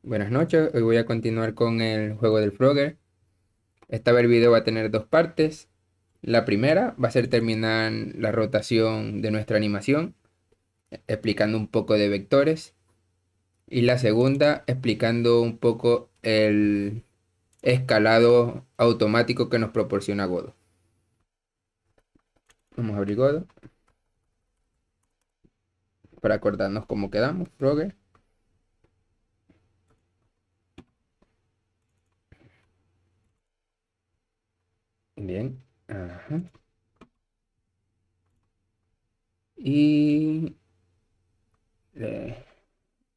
Buenas noches, hoy voy a continuar con el juego del Frogger. Esta vez el video va a tener dos partes. La primera va a ser terminar la rotación de nuestra animación, explicando un poco de vectores. Y la segunda explicando un poco el escalado automático que nos proporciona Godot. Vamos a abrir Godot para acordarnos cómo quedamos, Frogger. Bien. Ajá. Y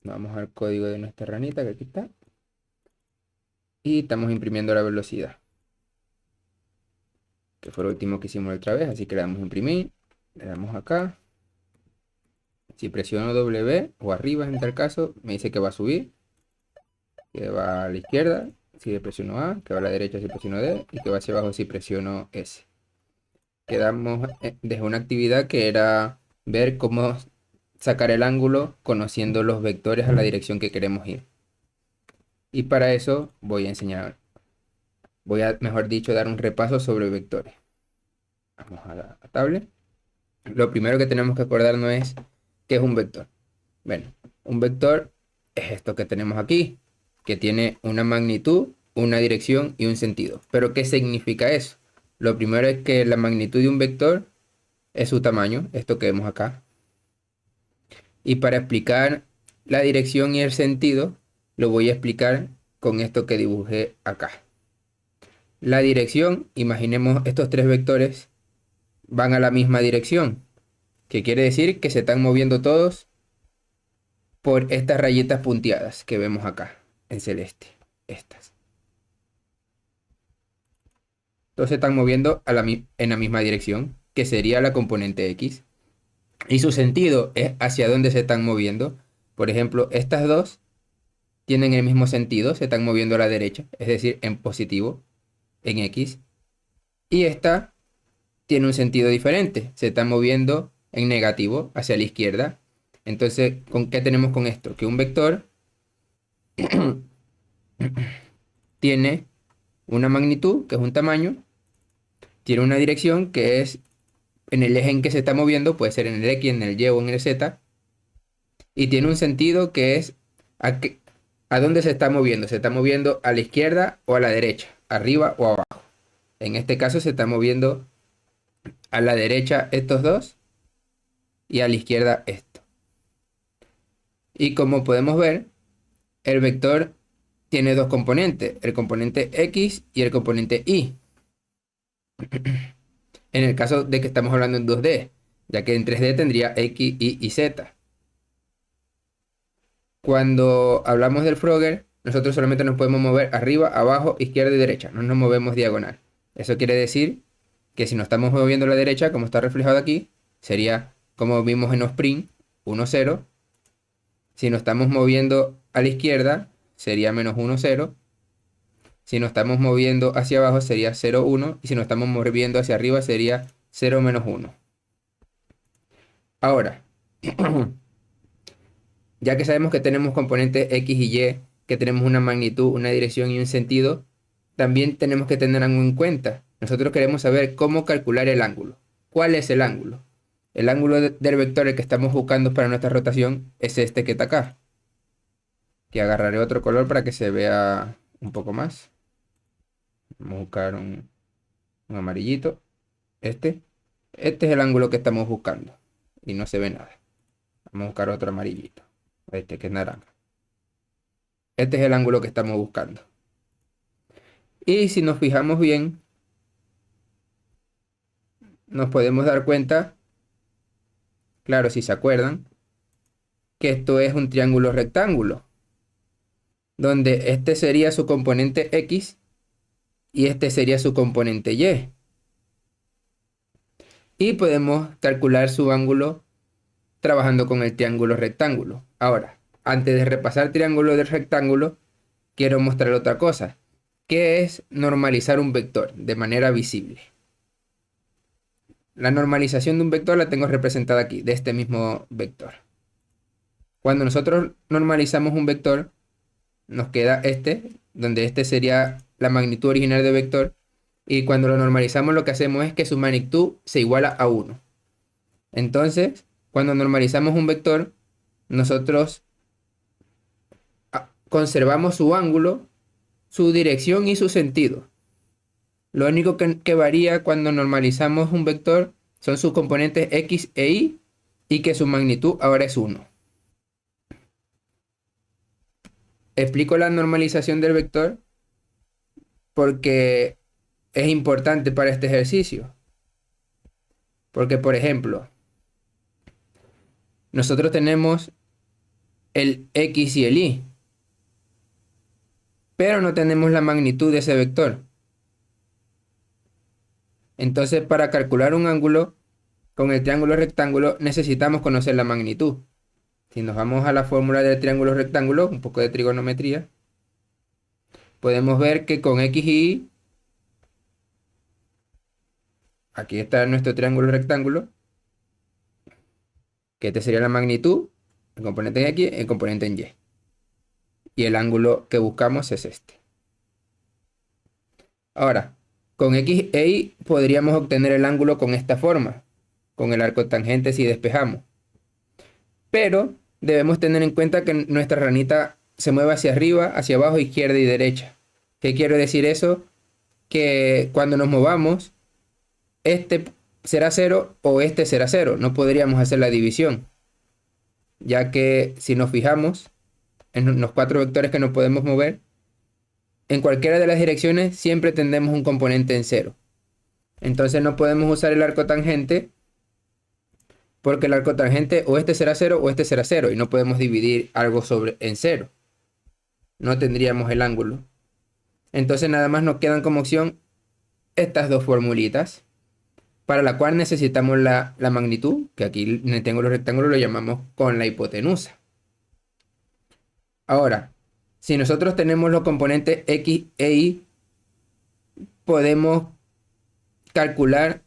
vamos al código de nuestra ranita que aquí está. Y estamos imprimiendo la velocidad, que fue lo último que hicimos la otra vez, así que le damos a imprimir, le damos acá. Si presiono W o arriba en tal caso, me dice que va a subir, que va a la izquierda si le presiono A, que va a la derecha si presiono D y que va hacia abajo si presiono S. Quedamos desde una actividad que era ver cómo sacar el ángulo conociendo los vectores a la dirección que queremos ir. Y para eso voy a enseñar, mejor dicho, dar un repaso sobre vectores. Vamos a la tablet. Lo primero que tenemos que acordarnos es qué es un vector. Bueno, un vector es esto que tenemos aquí, que tiene una magnitud, una dirección y un sentido. ¿Pero qué significa eso? Lo primero es que la magnitud de un vector es su tamaño, esto que vemos acá. Y para explicar la dirección y el sentido, lo voy a explicar con esto que dibujé acá. La dirección, imaginemos estos tres vectores van a la misma dirección, que quiere decir que se están moviendo todos por estas rayitas punteadas que vemos acá en celeste. Estas. Todos se están moviendo en la misma dirección, que sería la componente X. Y su sentido es hacia dónde se están moviendo. Por ejemplo, estas dos tienen el mismo sentido, se están moviendo a la derecha, es decir, en positivo, en X. Y esta tiene un sentido diferente, se está moviendo en negativo, hacia la izquierda. Entonces, ¿con qué tenemos con esto? Que un vector tiene una magnitud, que es un tamaño, tiene una dirección, que es en el eje en que se está moviendo, puede ser en el X, en el Y o en el Z, y tiene un sentido que es a dónde se está moviendo. Se está moviendo a la izquierda o a la derecha, arriba o abajo. En este caso se está moviendo a la derecha estos dos y a la izquierda esto. Y como podemos ver, el vector tiene dos componentes, el componente X y el componente Y. En el caso de que estamos hablando en 2D, ya que en 3D tendría X, Y y Z. Cuando hablamos del Frogger, nosotros solamente nos podemos mover arriba, abajo, izquierda y derecha. No nos movemos diagonal. Eso quiere decir que si nos estamos moviendo a la derecha, como está reflejado aquí, sería como vimos en Ospring, 1, 0. Si nos estamos moviendo a la izquierda, sería menos 1, 0. Si nos estamos moviendo hacia abajo, sería 0, 1. Y si nos estamos moviendo hacia arriba, sería 0, menos 1. Ahora, ya que sabemos que tenemos componentes X y Y, que tenemos una magnitud, una dirección y un sentido, también tenemos que tener algo en cuenta. Nosotros queremos saber cómo calcular el ángulo. ¿Cuál es el ángulo? El ángulo del vector el que estamos buscando para nuestra rotación es este que está acá. Que agarraré otro color para que se vea un poco más. Vamos a buscar un amarillito. Este. Este es el ángulo que estamos buscando. Y no se ve nada. Vamos a buscar otro amarillito. Este que es naranja. Este es el ángulo que estamos buscando. Y si nos fijamos bien, nos podemos dar cuenta, claro, si se acuerdan, que esto es un triángulo rectángulo, donde este sería su componente X y este sería su componente Y. Y podemos calcular su ángulo trabajando con el triángulo rectángulo. Ahora, antes de repasar triángulo del rectángulo, quiero mostrar otra cosa, que es normalizar un vector de manera visible. La normalización de un vector la tengo representada aquí, de este mismo vector. Cuando nosotros normalizamos un vector, nos queda este, donde este sería la magnitud original del vector. Y cuando lo normalizamos, lo que hacemos es que su magnitud se iguala a 1. Entonces, cuando normalizamos un vector, nosotros conservamos su ángulo, su dirección y su sentido. Lo único que varía cuando normalizamos un vector son sus componentes x e y que su magnitud ahora es 1. Explico la normalización del vector porque es importante para este ejercicio. Porque, por ejemplo, nosotros tenemos el x y el y, pero no tenemos la magnitud de ese vector. Entonces, para calcular un ángulo con el triángulo rectángulo necesitamos conocer la magnitud. Si nos vamos a la fórmula del triángulo rectángulo, un poco de trigonometría, podemos ver que con x y y, aquí está nuestro triángulo rectángulo, que este sería la magnitud, el componente en x, el componente en y. Y el ángulo que buscamos es este. Ahora, con x e y podríamos obtener el ángulo con esta forma, con el arco tangente si despejamos. Pero debemos tener en cuenta que nuestra ranita se mueve hacia arriba, hacia abajo, izquierda y derecha. ¿Qué quiere decir eso? Que cuando nos movamos, este será 0 o este será 0. No podríamos hacer la división, ya que si nos fijamos en los 4 vectores que nos podemos mover, en cualquiera de las direcciones siempre tendremos un componente en 0. Entonces no podemos usar el arco tangente, porque el arco tangente o este será 0 o este será 0, y no podemos dividir algo en 0. No tendríamos el ángulo. Entonces nada más nos quedan como opción estas dos formulitas, para la cual necesitamos la magnitud, que aquí en el triángulo rectángulo lo llamamos con la hipotenusa. Ahora, si nosotros tenemos los componentes x e y, podemos calcular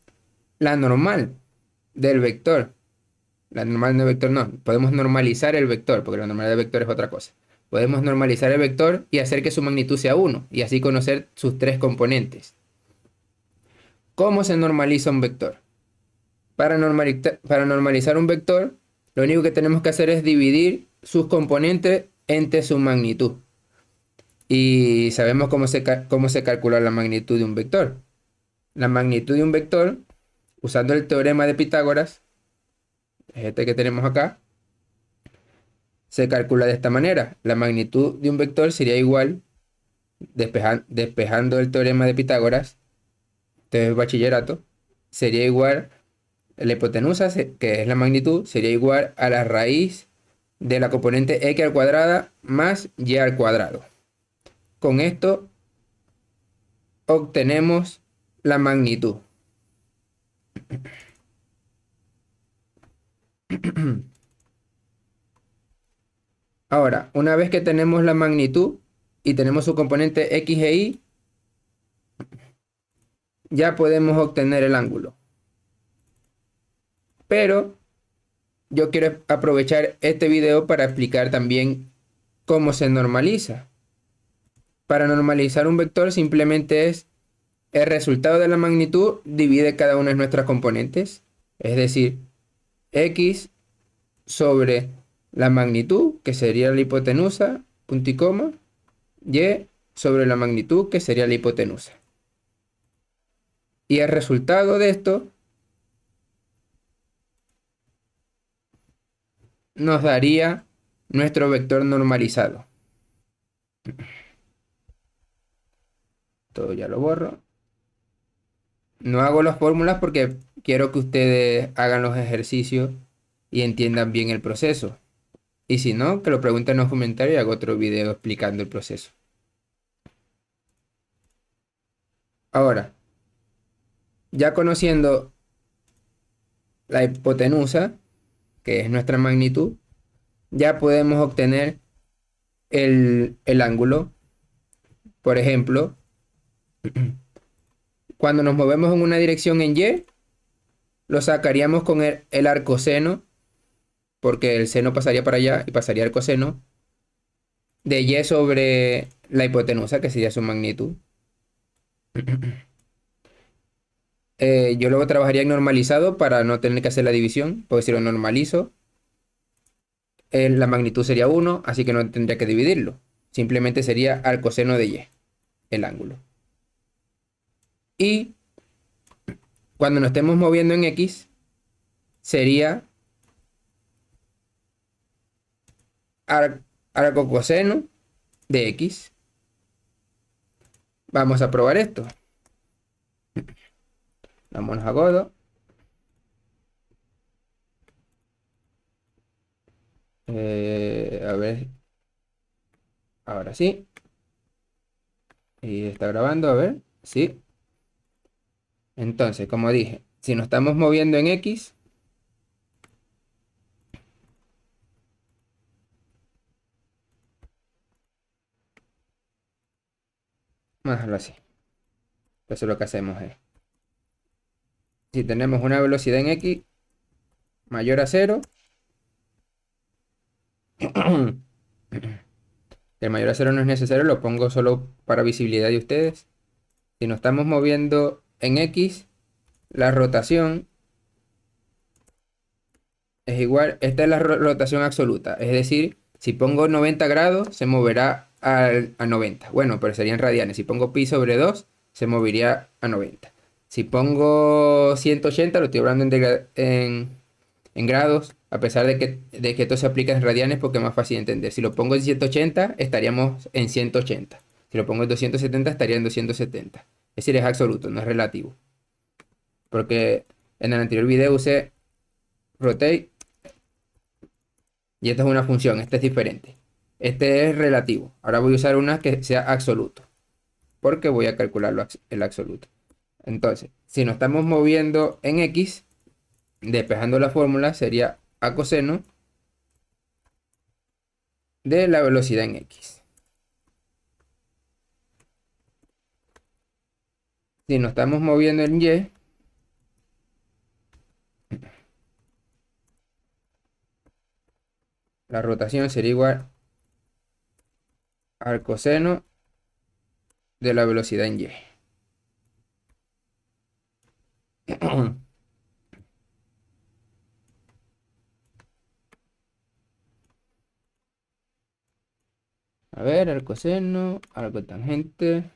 la normal del vector. La normal del vector no, podemos normalizar el vector, porque la normal del vector es otra cosa. Podemos normalizar el vector y hacer que su magnitud sea 1, y así conocer sus 3 componentes. ¿Cómo se normaliza un vector? Para normalizar un vector, lo único que tenemos que hacer es dividir sus componentes entre su magnitud. Y sabemos cómo se calcula la magnitud de un vector. La magnitud de un vector, usando el teorema de Pitágoras, este que tenemos acá, se calcula de esta manera. La magnitud de un vector sería igual, despejando el teorema de Pitágoras, este es bachillerato, sería igual, la hipotenusa, que es la magnitud, sería igual a la raíz de la componente x al cuadrado más y al cuadrado. Con esto obtenemos la magnitud. Ahora, una vez que tenemos la magnitud y tenemos su componente x e y, ya podemos obtener el ángulo. Pero yo quiero aprovechar este video para explicar también cómo se normaliza. Para normalizar un vector simplemente es el resultado de la magnitud divide cada una de nuestras componentes. Es decir, x sobre la magnitud, que sería la hipotenusa, punto y coma, y sobre la magnitud, que sería la hipotenusa. Y el resultado de esto nos daría nuestro vector normalizado. Todo ya lo borro. No hago las fórmulas porque quiero que ustedes hagan los ejercicios y entiendan bien el proceso. Y si no, que lo pregunten en los comentarios y hago otro video explicando el proceso. Ahora, ya conociendo la hipotenusa, que es nuestra magnitud, ya podemos obtener el ángulo. Por ejemplo, cuando nos movemos en una dirección en Y, lo sacaríamos con el arcoseno, porque el seno pasaría para allá y pasaría el coseno. de y sobre la hipotenusa, que sería su magnitud. Yo luego trabajaría en normalizado para no tener que hacer la división, porque si lo normalizo, la magnitud sería 1, así que no tendría que dividirlo. Simplemente sería al coseno de y, el ángulo. Y cuando nos estemos moviendo en x, sería arco coseno de x. Vamos a probar esto. Vámonos a Godot. A ver, ahora sí. Y está grabando, a ver. Sí. Entonces, como dije, si nos estamos moviendo en X, vamos a dejarlo así. Entonces lo que hacemos es, si tenemos una velocidad en X mayor a 0, el mayor a 0 no es necesario, lo pongo solo para visibilidad de ustedes. Si nos estamos moviendo en X, la rotación es igual, esta es la rotación absoluta, es decir, si pongo 90 grados, se moverá a 90. Bueno, pero serían radianes. Si pongo pi sobre 2, se movería a 90. Si pongo 180, lo estoy hablando en grados, a pesar de que esto se aplica en radianes porque es más fácil de entender. Si lo pongo en 180, estaríamos en 180. Si lo pongo en 270, estaría en 270. Es decir, es absoluto, no es relativo. Porque en el anterior video usé rotate y esta es una función, esta es diferente. Este es relativo. Ahora voy a usar una que sea absoluto, porque voy a calcularlo el absoluto. Entonces, si nos estamos moviendo en X, despejando la fórmula, sería a coseno de la velocidad en X. Si nos estamos moviendo en Y, la rotación sería igual al coseno de la velocidad en Y. A ver, al coseno, algo tangente,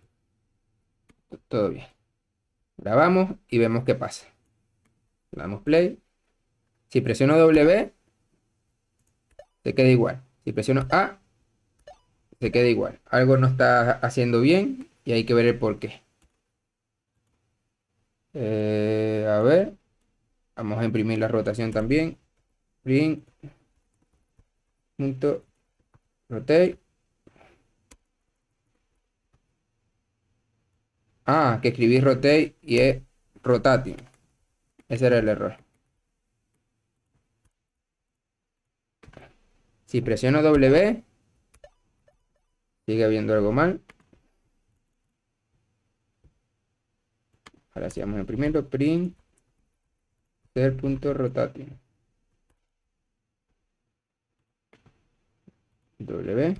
todo bien. Grabamos y vemos qué pasa. Le damos play. Si presiono W, se queda igual. Si presiono A, se queda igual. Algo no está haciendo bien y hay que ver el por qué. A ver, vamos a imprimir la rotación también. Print, punto, rotate. Ah, que escribí rotate y es rotation. Ese era el error. Si presiono W, sigue habiendo algo mal. Ahora sí vamos a imprimirlo. Print, punto rotation. W.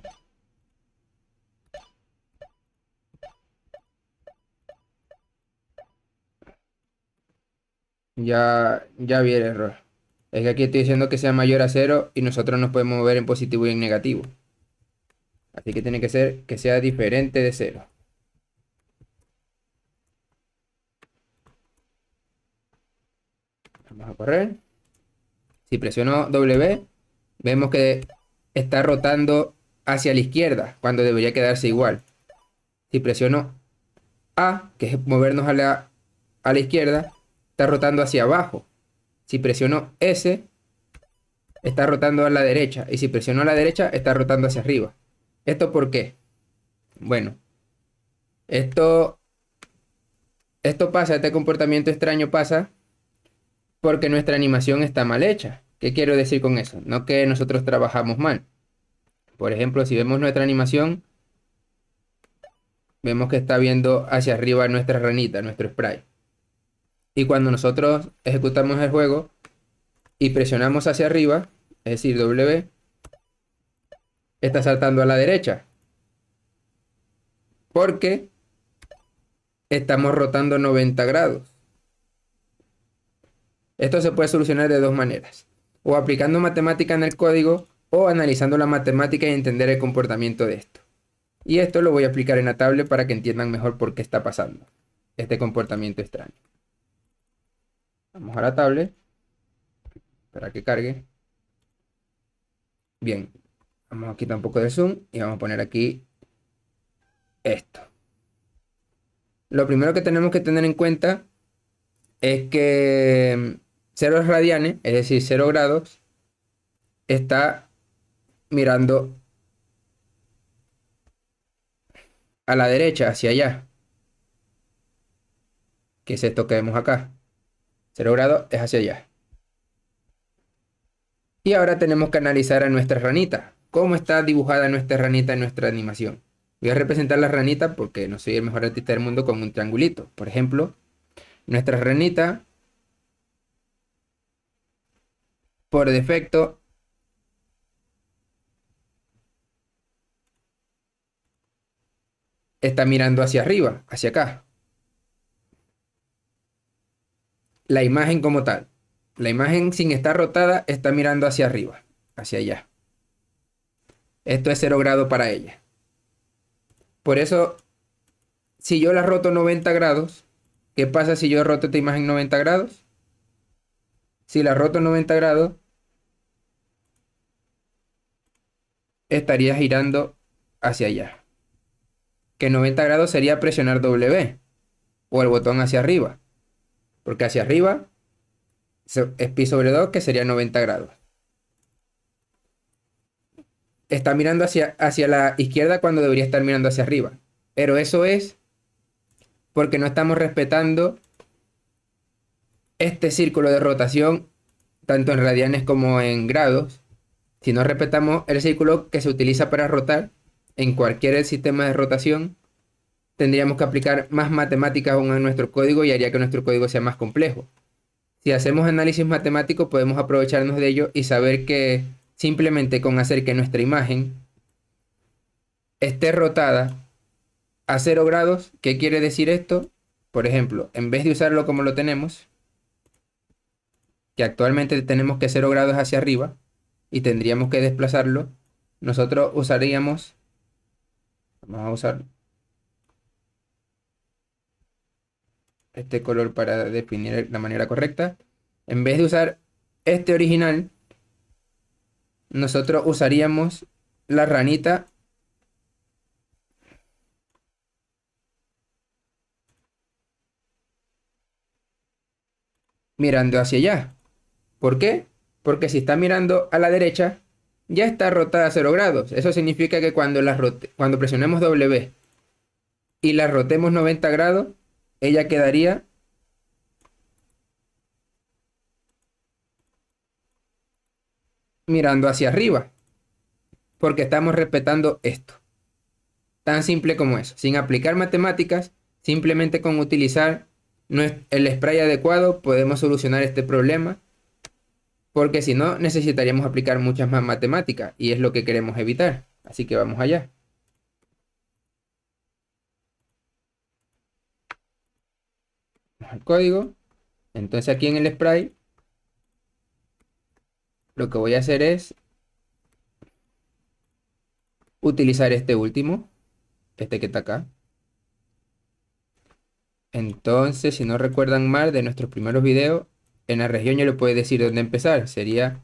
Ya vi el error. Es que aquí estoy diciendo que sea mayor a 0 y nosotros nos podemos mover en positivo y en negativo. Así que tiene que ser que sea diferente de 0. Vamos a correr. Si presiono W, vemos que está rotando hacia la izquierda cuando debería quedarse igual. Si presiono A, que es movernos a la izquierda, está rotando hacia abajo. Si presiono S, está rotando a la derecha. Y si presiono a la derecha, está rotando hacia arriba. ¿Esto por qué? Bueno, esto pasa, este comportamiento extraño pasa porque nuestra animación está mal hecha. ¿Qué quiero decir con eso? No que nosotros trabajamos mal. Por ejemplo, si vemos nuestra animación, vemos que está viendo hacia arriba nuestra ranita, nuestro sprite. Y cuando nosotros ejecutamos el juego y presionamos hacia arriba, es decir, W, está saltando a la derecha. Porque estamos rotando 90 grados. Esto se puede solucionar de dos maneras. O aplicando matemática en el código o analizando la matemática y entender el comportamiento de esto. Y esto lo voy a aplicar en la tablet para que entiendan mejor por qué está pasando este comportamiento extraño. Vamos a la tablet para que cargue. Bien, vamos a quitar un poco de zoom y vamos a poner aquí esto. Lo primero que tenemos que tener en cuenta es que 0 radianes, es decir, 0 grados, está mirando a la derecha, hacia allá, que es esto que vemos acá. 0 grados es hacia allá. Y ahora tenemos que analizar a nuestra ranita. ¿Cómo está dibujada nuestra ranita en nuestra animación? Voy a representar la ranita porque no soy el mejor artista del mundo con un triangulito. Por ejemplo, nuestra ranita, por defecto, está mirando hacia arriba, hacia acá. La imagen como tal. La imagen sin estar rotada está mirando hacia arriba, hacia allá. Esto es 0 grado para ella. Por eso, si yo la roto 90 grados, ¿qué pasa si yo roto esta imagen 90 grados? Si la roto 90 grados, estaría girando hacia allá. Que 90 grados sería presionar W o el botón hacia arriba. Porque hacia arriba es pi sobre 2, que sería 90 grados. Está mirando hacia la izquierda cuando debería estar mirando hacia arriba. Pero eso es porque no estamos respetando este círculo de rotación, tanto en radianes como en grados. Si no respetamos el círculo que se utiliza para rotar en cualquier sistema de rotación, tendríamos que aplicar más matemáticas aún a nuestro código y haría que nuestro código sea más complejo. Si hacemos análisis matemático, podemos aprovecharnos de ello y saber que simplemente con hacer que nuestra imagen esté rotada a 0 grados, ¿qué quiere decir esto? Por ejemplo, en vez de usarlo como lo tenemos, que actualmente tenemos que 0 grados hacia arriba y tendríamos que desplazarlo, nosotros usaríamos, vamos a usar este color para definir la manera correcta. En vez de usar este original, nosotros usaríamos la ranita mirando hacia allá. ¿Por qué? Porque si está mirando a la derecha, ya está rotada a 0 grados. Eso significa que cuando presionemos W y la rotemos 90 grados, ella quedaría mirando hacia arriba, porque estamos respetando esto. Tan simple como eso, sin aplicar matemáticas, simplemente con utilizar el spray adecuado podemos solucionar este problema, porque si no necesitaríamos aplicar muchas más matemáticas y es lo que queremos evitar. Así que vamos allá. Vamos al código. Entonces aquí en el spray lo que voy a hacer es utilizar este último, este que está acá. Entonces, si no recuerdan mal de nuestros primeros videos, en la región yo le puedo decir dónde empezar. Sería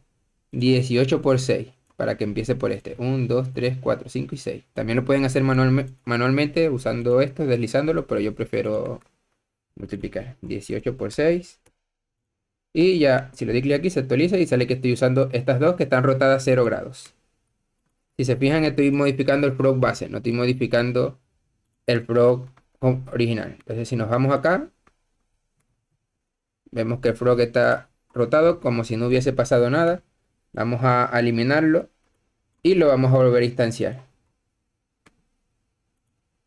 18 por 6, para que empiece por este. 1, 2, 3, 4, 5 y 6. También lo pueden hacer manualmente usando esto, deslizándolo, pero yo prefiero multiplicar. 18 por 6. Y ya, si le doy clic aquí, se actualiza y sale que estoy usando estas dos que están rotadas 0 grados. Si se fijan, estoy modificando el frog base, no estoy modificando el frog original. Entonces, si nos vamos acá, vemos que el frog está rotado como si no hubiese pasado nada. Vamos a eliminarlo y lo vamos a volver a instanciar.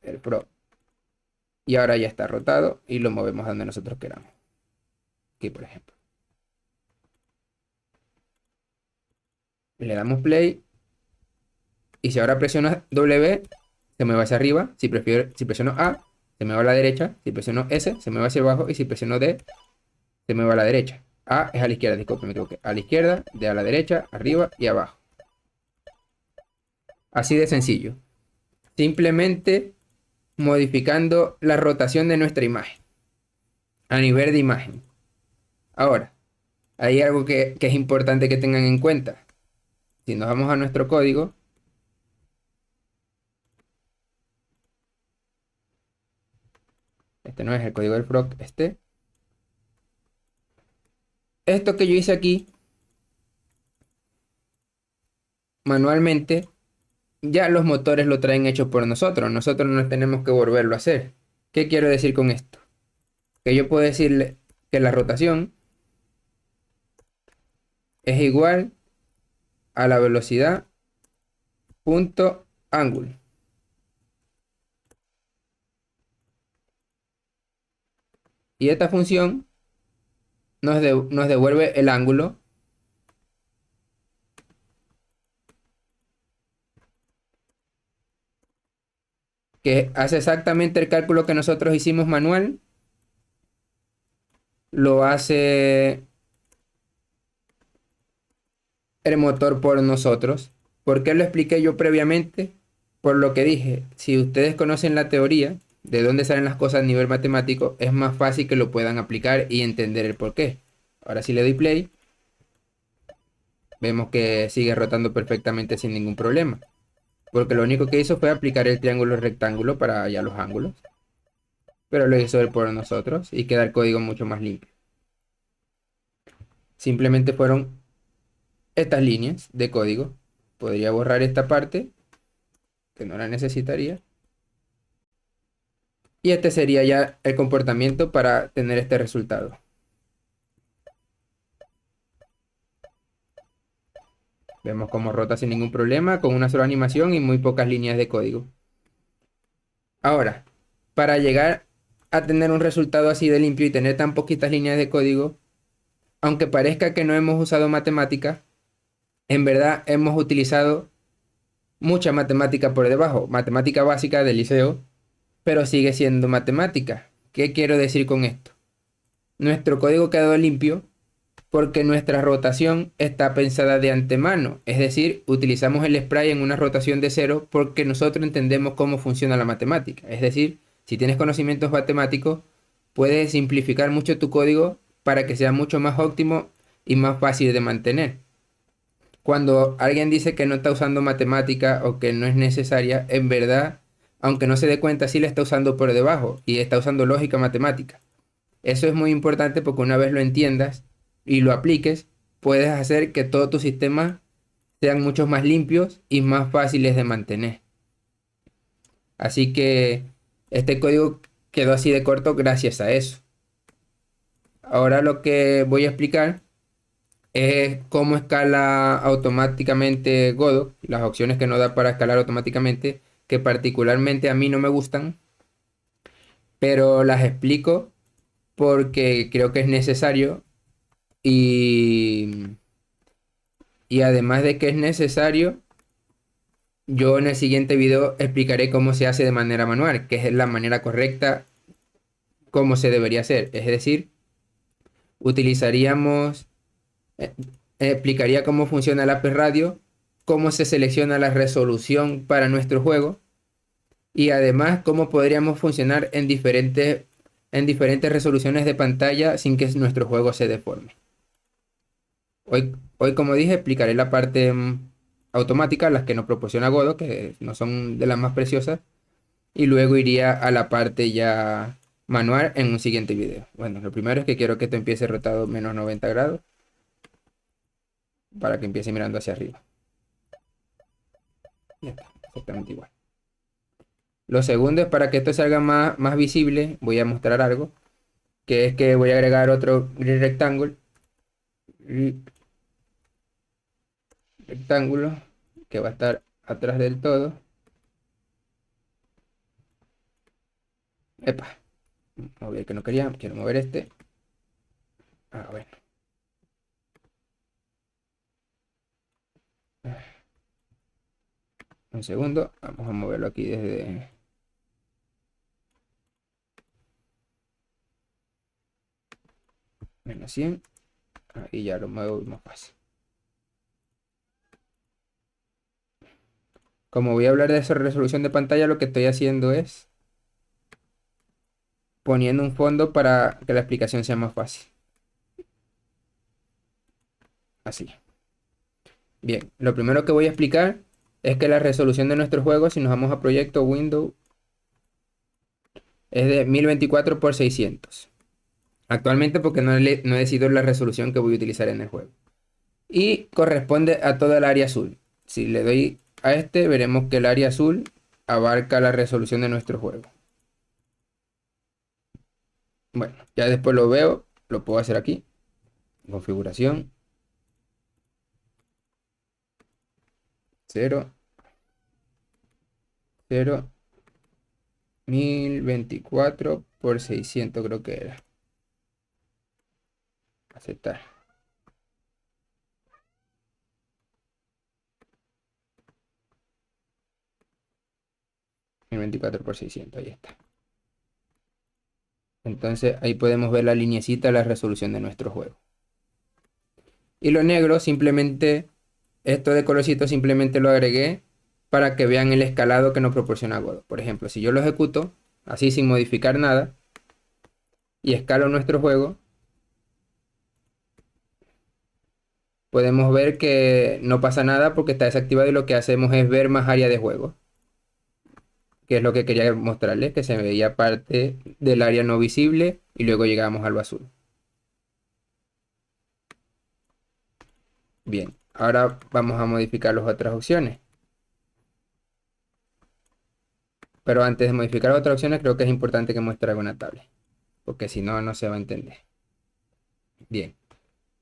El frog. Y ahora ya está rotado y lo movemos donde nosotros queramos. Aquí, por ejemplo. Le damos play. Y si ahora presiono W, se me va hacia arriba. Si presiono A, se me va a la derecha. Si presiono S, se me va hacia abajo. Y si presiono D, se me va a la derecha. A es a la izquierda, disculpe, me equivoqué. A la izquierda, D a la derecha, arriba y abajo. Así de sencillo. Simplemente modificando la rotación de nuestra imagen a nivel de imagen. Ahora, hay algo que es importante que tengan en cuenta. Si nos vamos a nuestro código, este no es el código del frog, esto que yo hice aquí manualmente, ya los motores lo traen hecho por nosotros. Nosotros no tenemos que volverlo a hacer. ¿Qué quiero decir con esto? Que yo puedo decirle que la rotación es igual a la velocidad punto ángulo. Y esta función nos devuelve el ángulo que hace exactamente el cálculo que nosotros hicimos manual. Lo hace el motor por nosotros. ¿Por qué lo expliqué yo previamente? Por lo que dije, si ustedes conocen la teoría de dónde salen las cosas a nivel matemático, es más fácil que lo puedan aplicar y entender el por qué. Ahora si le doy play, vemos que sigue rotando perfectamente sin ningún problema. Porque lo único que hizo fue aplicar el triángulo rectángulo para allá los ángulos. Pero lo hizo él por nosotros y queda el código mucho más limpio. Simplemente fueron estas líneas de código. Podría borrar esta parte, que no la necesitaría. Y este sería ya el comportamiento para tener este resultado. Vemos cómo rota sin ningún problema, con una sola animación y muy pocas líneas de código. Ahora, para llegar a tener un resultado así de limpio y tener tan poquitas líneas de código, aunque parezca que no hemos usado matemática, en verdad hemos utilizado mucha matemática por debajo, matemática básica del liceo, pero sigue siendo matemática. ¿Qué quiero decir con esto? Nuestro código quedó limpio porque nuestra rotación está pensada de antemano, es decir, utilizamos el spray en una rotación de cero porque nosotros entendemos cómo funciona la matemática. Es decir, si tienes conocimientos matemáticos, puedes simplificar mucho tu código para que sea mucho más óptimo y más fácil de mantener. Cuando alguien dice que no está usando matemática o que no es necesaria, en verdad, aunque no se dé cuenta, sí la está usando por debajo y está usando lógica matemática. Eso es muy importante porque una vez lo entiendas y lo apliques, puedes hacer que todos tus sistemas sean mucho más limpios y más fáciles de mantener. Así que este código quedó así de corto gracias a eso. Ahora lo que voy a explicar es cómo escala automáticamente Godot, las opciones que nos da para escalar automáticamente, que particularmente a mí no me gustan, pero las explico porque creo que es necesario y, y además de que es necesario, yo en el siguiente video explicaré cómo se hace de manera manual, que es la manera correcta, cómo se debería hacer. Es decir, utilizaríamos, eh, explicaría cómo funciona el AP Radio, cómo se selecciona la resolución para nuestro juego y además cómo podríamos funcionar en diferentes resoluciones de pantalla sin que nuestro juego se deforme. Hoy, como dije, explicaré la parte automática, las que nos proporciona Godot, que no son de las más preciosas, y luego iría a la parte ya manual en un siguiente video. Bueno, lo primero es que quiero que esto empiece rotado menos 90 grados para que empiece mirando hacia arriba. Ya está, exactamente igual. Lo segundo es para que esto salga más visible, voy a mostrar algo, que es que voy a agregar otro grid rectángulo, rectángulo que va a estar atrás del todo. Epa, mover que no quería, quiero mover este. Ah, bueno. Un segundo, vamos a moverlo aquí desde... -100. Ahí ya lo muevo más fácil. Como voy a hablar de esa resolución de pantalla, lo que estoy haciendo es poniendo un fondo para que la explicación sea más fácil. Así. Bien, lo primero que voy a explicar es que la resolución de nuestro juego, si nos vamos a proyecto Windows, es de 1024 por 600. Actualmente porque no he decidido la resolución que voy a utilizar en el juego. Y corresponde a toda el área azul. Si le doy a este, veremos que el área azul abarca la resolución de nuestro juego. Bueno, ya después lo veo, lo puedo hacer aquí. Configuración. 0, 0, 1024 por 600 creo que era. Aceptar. 1024 por 600, ahí está. Entonces ahí podemos ver la lineecita de la resolución de nuestro juego. Y lo negro simplemente, esto de colorcito simplemente lo agregué para que vean el escalado que nos proporciona Godot. Por ejemplo, si yo lo ejecuto así sin modificar nada y escalo nuestro juego, podemos ver que no pasa nada porque está desactivado y lo que hacemos es ver más área de juego, que es lo que quería mostrarles, que se veía parte del área no visible y luego llegamos al azul. Bien, ahora vamos a modificar las otras opciones. Pero antes de modificar otras opciones, creo que es importante que muestre alguna tabla, porque si no, no se va a entender. Bien,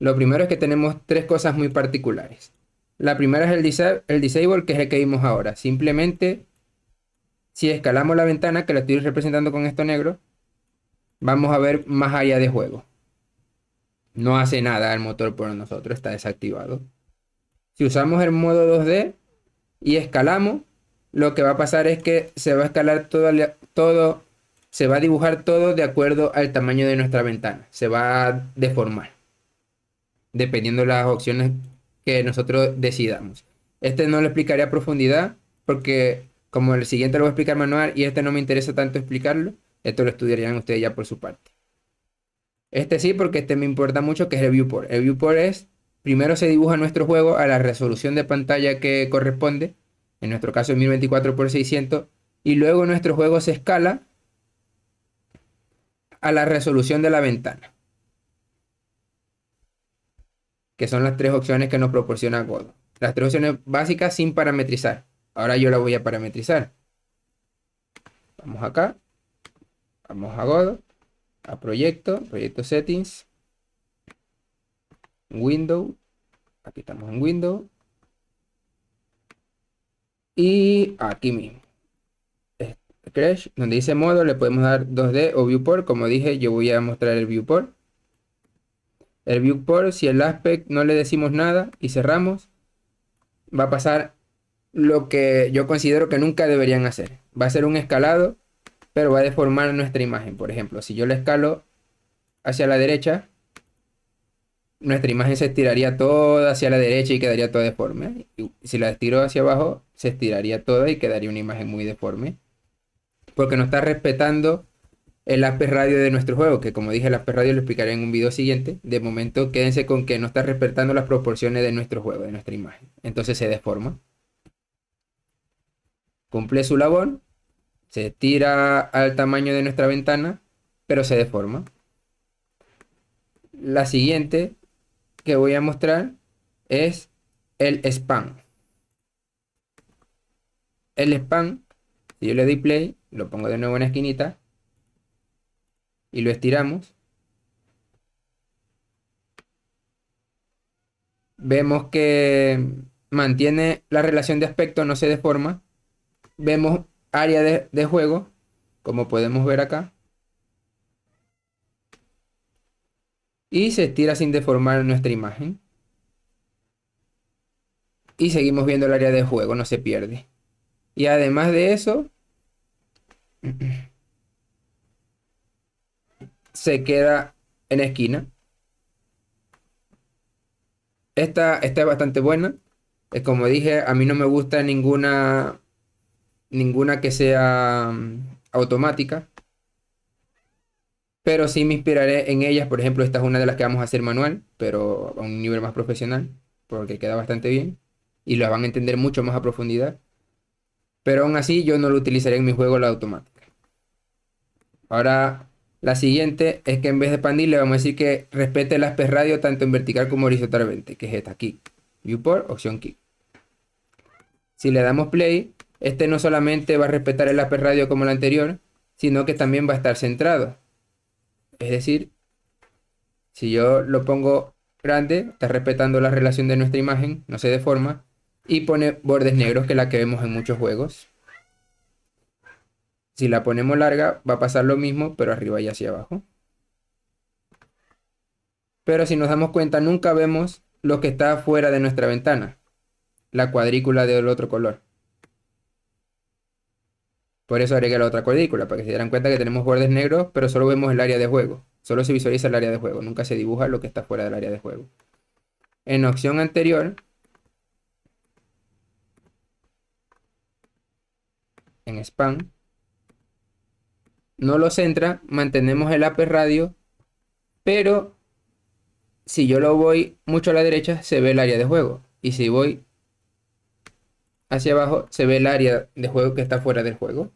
lo primero es que tenemos tres cosas muy particulares. La primera es el disable, que es el que vimos ahora. Simplemente, si escalamos la ventana, que la estoy representando con esto negro, vamos a ver más área de juego. No hace nada el motor por nosotros, está desactivado. Si usamos el modo 2D y escalamos, lo que va a pasar es que se va a escalar todo, se va a dibujar todo de acuerdo al tamaño de nuestra ventana. Se va a deformar, dependiendo de las opciones que nosotros decidamos. Este no lo explicaré a profundidad, porque como el siguiente lo voy a explicar manual y este no me interesa tanto explicarlo, esto lo estudiarían ustedes ya por su parte. Este sí, porque este me importa mucho, que es el viewport. El viewport es, primero se dibuja nuestro juego a la resolución de pantalla que corresponde, en nuestro caso es 1024 por 600, y luego nuestro juego se escala a la resolución de la ventana, que son las tres opciones que nos proporciona Godot. Las tres opciones básicas sin parametrizar. Ahora yo la voy a parametrizar. Vamos acá, vamos a Godot, a proyecto settings, Windows, aquí estamos en Windows, y aquí mismo, Crash, donde dice modo, le podemos dar 2D o viewport. Como dije, yo voy a mostrar el viewport. El viewport, si el aspect no le decimos nada y cerramos, va a pasar lo que yo considero que nunca deberían hacer. Va a ser un escalado, pero va a deformar nuestra imagen. Por ejemplo, si yo la escalo hacia la derecha, nuestra imagen se estiraría toda hacia la derecha y quedaría toda deforme. Y si la estiro hacia abajo, se estiraría toda y quedaría una imagen muy deforme, porque no está respetando el aspect radio de nuestro juego, que como dije, el aspect radio lo explicaré en un video siguiente. De momento, quédense con que no está respetando las proporciones de nuestro juego, de nuestra imagen. Entonces se deforma. Cumple su labor, se estira al tamaño de nuestra ventana, pero se deforma. La siguiente que voy a mostrar es el span. El span, si yo le doy play, lo pongo de nuevo en la esquinita y lo estiramos, vemos que mantiene la relación de aspecto, no se deforma. Vemos área de juego, como podemos ver acá, y se estira sin deformar nuestra imagen. Y seguimos viendo el área de juego, no se pierde. Y además de eso, se queda en esquina. Esta es bastante buena. Es como dije, a mí no me gusta ninguna que sea automática, pero sí me inspiraré en ellas. Por ejemplo, esta es una de las que vamos a hacer manual, pero a un nivel más profesional, porque queda bastante bien y las van a entender mucho más a profundidad. Pero aún así, yo no lo utilizaré en mi juego la automática. Ahora, la siguiente es que en vez de panel le vamos a decir que respete el aspect radio tanto en vertical como horizontalmente, que es esta aquí. Viewport, opción key. Si le damos play, este no solamente va a respetar el aspect radio como el anterior, sino que también va a estar centrado. Es decir, si yo lo pongo grande, está respetando la relación de nuestra imagen, no se deforma, y pone bordes negros, que es la que vemos en muchos juegos. Si la ponemos larga, va a pasar lo mismo, pero arriba y hacia abajo. Pero si nos damos cuenta, nunca vemos lo que está fuera de nuestra ventana, la cuadrícula del otro color. Por eso agregué la otra cuadrícula, para que se dieran cuenta que tenemos bordes negros, pero solo vemos el área de juego. Solo se visualiza el área de juego, nunca se dibuja lo que está fuera del área de juego. En opción anterior, en span, no lo centra, mantenemos el aspect radio, pero si yo lo voy mucho a la derecha, se ve el área de juego. Y si voy hacia abajo, se ve el área de juego que está fuera del juego.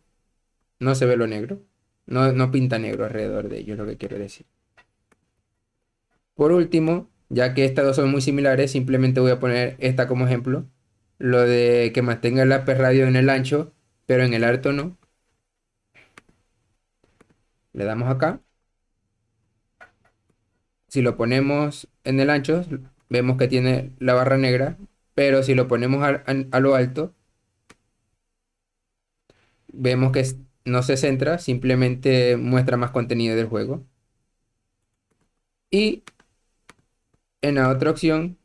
No se ve lo negro. No, no pinta negro alrededor de ello, es lo que quiero decir. Por último, ya que estas dos son muy similares, simplemente voy a poner esta como ejemplo. Lo de que mantenga el aspect radio en el ancho, pero en el alto no. Le damos acá. Si lo ponemos en el ancho, vemos que tiene la barra negra, pero si lo ponemos a lo alto, vemos que no se centra, simplemente muestra más contenido del juego. Y en la otra opción,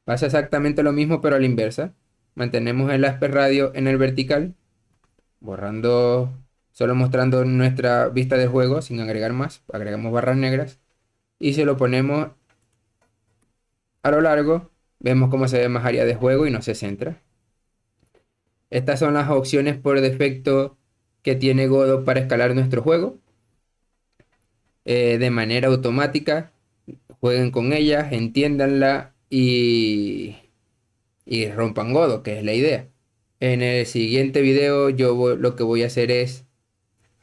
pasa exactamente lo mismo, pero a la inversa. Mantenemos el aspect radio en el vertical, borrando, solo mostrando nuestra vista del juego sin agregar más. Agregamos barras negras. Y si lo ponemos a lo largo, vemos cómo se ve más área de juego y no se centra. Estas son las opciones por defecto que tiene Godot para escalar nuestro juego. De manera automática, jueguen con ellas, entiéndanla y rompan Godot, que es la idea. En el siguiente video lo que voy a hacer es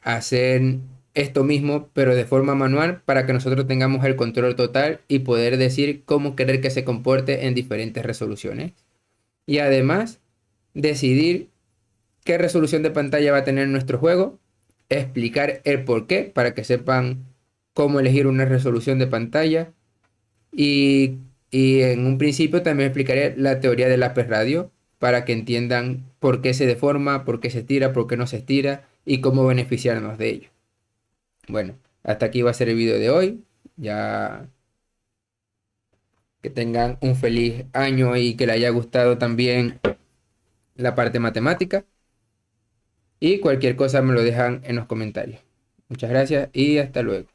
hacer esto mismo, pero de forma manual, para que nosotros tengamos el control total y poder decir cómo querer que se comporte en diferentes resoluciones. Y además, decidir qué resolución de pantalla va a tener nuestro juego, explicar el por qué, para que sepan cómo elegir una resolución de pantalla. Y en un principio también explicaré la teoría del aspect radio, para que entiendan por qué se deforma, por qué se estira, por qué no se estira y cómo beneficiarnos de ello. Bueno, hasta aquí va a ser el video de hoy. Ya que tengan un feliz año y que les haya gustado también la parte matemática. Y cualquier cosa me lo dejan en los comentarios. Muchas gracias y hasta luego.